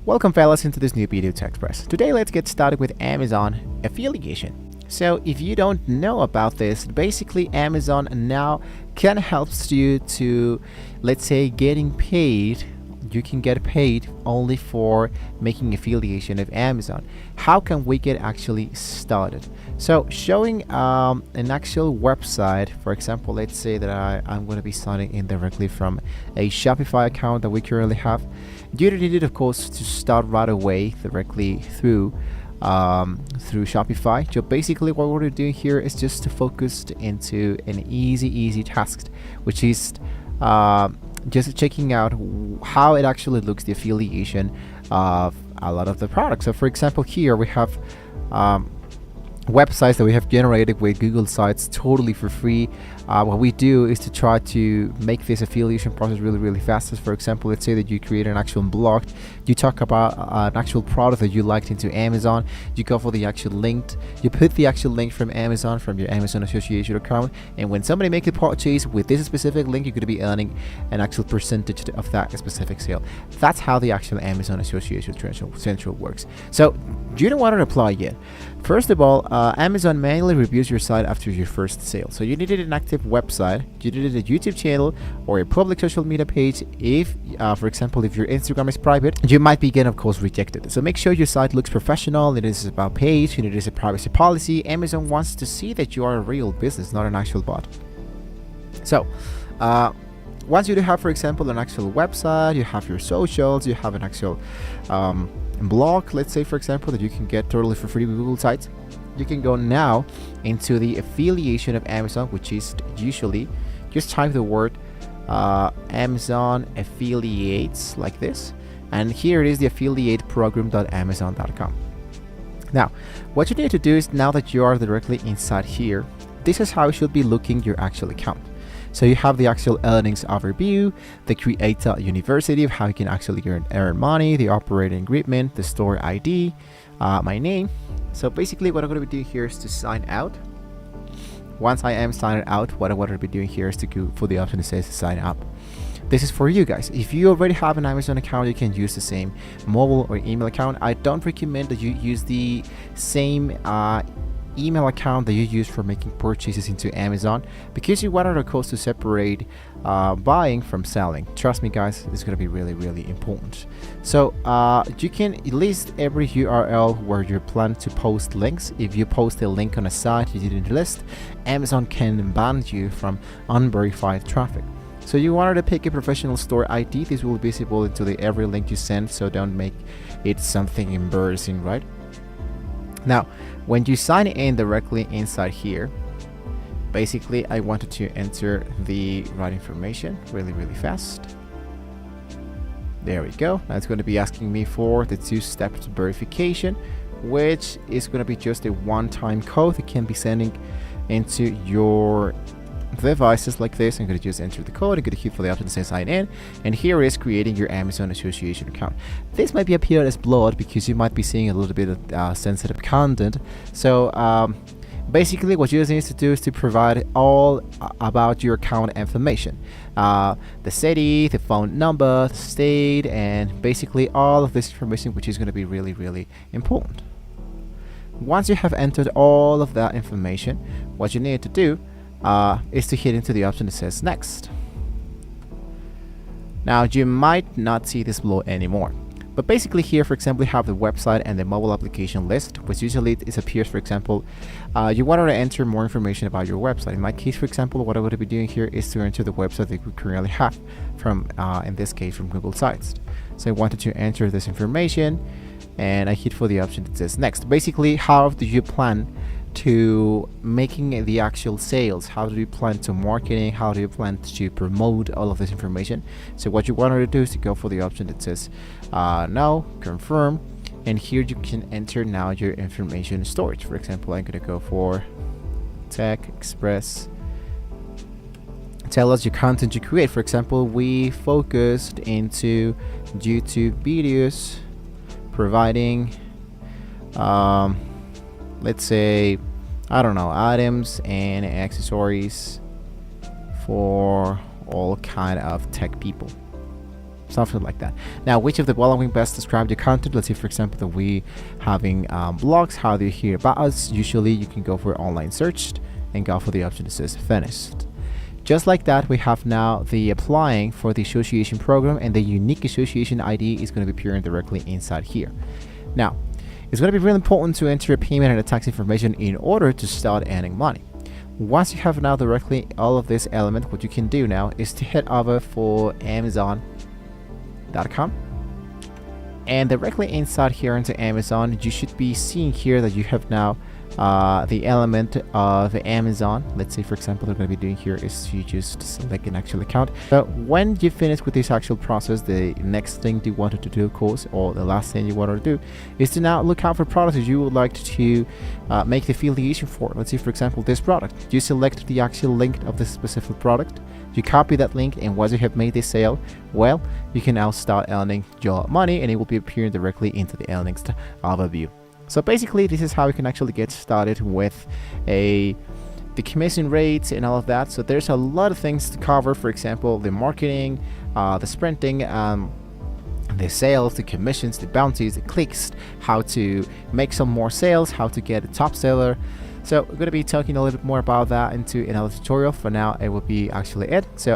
Welcome fellas into this new video to Express. Today let's get started with Amazon affiliation. So if you don't know about this, basically Amazon now can help you to, let's say, getting paid. You can get paid only for making affiliation of Amazon. How can we get actually started? So showing an actual website, for example, let's say that I'm going to be signing in directly from a Shopify account that we currently have. You don't need it, of course, to start right away directly through Shopify. So basically what we're doing here is just to focus into an easy task, which is just checking out how it actually looks, the affiliation of a lot of the products. So for example, here we have websites that we have generated with Google sites totally for free. What we do is to try to make this affiliation process really fast. So for example, let's say that you create an actual blog, you talk about an actual product that you liked into Amazon, you go for the actual link, you put the actual link from Amazon, from your Amazon association account, and when somebody makes a purchase with this specific link, you're going to be earning an actual percentage of that specific sale. That's how the actual Amazon association central works. So you don't want to apply yet. First of all, Amazon manually reviews your site after your first sale. So you needed an active website, you needed a YouTube channel or a public social media page. If for example, if your Instagram is private, you might be again, of course, rejected. So make sure your site looks professional, it is about page, it is a privacy policy. Amazon wants to see that you are a real business, not an actual bot. So once you do have, for example, an actual website, you have your socials, you have an actual blog, let's say, for example, that you can get totally for free with Google sites, you can go now into the affiliation of Amazon, which is usually just type the word Amazon affiliates like this, and here it is, the affiliate program.amazon.com. Now what you need to do is, now that you are directly inside here, this is how it should be looking your actual account. So you have the actual earnings overview, the creator university of how you can actually earn money, the operating agreement, the store ID, my name. So basically what I'm going to be doing here is to sign out. Once I am signed out, what I want to be doing here is to go for the option that says sign up. This is for you guys. If you already have an Amazon account, you can use the same mobile or email account. I don't recommend that you use the same email account that you use for making purchases into Amazon, because you want of course to separate buying from selling. Trust me guys, it's going to be really important. So you can list every URL where you plan to post links. If you post a link on a site you didn't list, Amazon can ban you from unverified traffic. So you wanted to pick a professional store ID. This will be visible into every link you send, so don't make it something embarrassing, right? Now when you sign in directly inside here, basically I wanted to enter the right information really fast. There we go. Now it's going to be asking me for the two-step verification, which is going to be just a one-time code that can be sending into your devices like this. I'm going to just enter the code. I'm going to hit for the option that says sign in, and here is creating your Amazon association account. This might be appear as blurred because you might be seeing a little bit of sensitive content. So basically what you just need to do is to provide all about your account information, the city, the phone number, the state, and basically all of this information, which is going to be really important. Once you have entered all of that information, what you need to do is to hit into the option that says next. Now you might not see this below anymore, but basically here, for example, you have the website and the mobile application list, which usually it appears, for example, you want to enter more information about your website. In my case, for example, what I would be doing here is to enter the website that we currently have from in this case from Google Sites. So I wanted to enter this information, and I hit for the option that says next. Basically, how do you plan to making the actual sales? How do you plan to marketing? How do you plan to promote all of this information? So what you want to do is to go for the option that says no, confirm, and here you can enter now your information storage. For example, I'm going to go for Tech Express. Tell us your content you create. For example, we focused into YouTube videos providing let's say, I don't know, items and accessories for all kind of tech people. something like that. Now, which of the following best describe your content? Let's say, for example, that we having blogs. How do you hear about us? Usually you can go for online search and go for the option that says finished. Just like that, we have now the applying for the association program, and the unique association ID is going to be appearing directly inside here. Now, it's going to be really important to enter a payment and a tax information in order to start earning money. Once you have now directly all of this element, what you can do now is to head over for Amazon.com, and directly inside here into Amazon, you should be seeing here that you have now the element of Amazon. Let's say, for example, what we're going to be doing here is you just select an actual account. So when you finish with this actual process, the next thing you wanted to do, of course, or the last thing you wanted to do, is to now look out for products that you would like to make the affiliation for. Let's say, for example, this product. You select the actual link of this specific product, you copy that link, and once you have made this sale, well, you can now start earning your money, and it will be appearing directly into the earnings overview. So basically, this is how you can actually get started with the commission rates and all of that. So there's a lot of things to cover. For example, the marketing, the sprinting, the sales, the commissions, the bounties, the clicks, how to make some more sales, how to get a top seller. So we're going to be talking a little bit more about that into another tutorial. For now, it will be actually it. So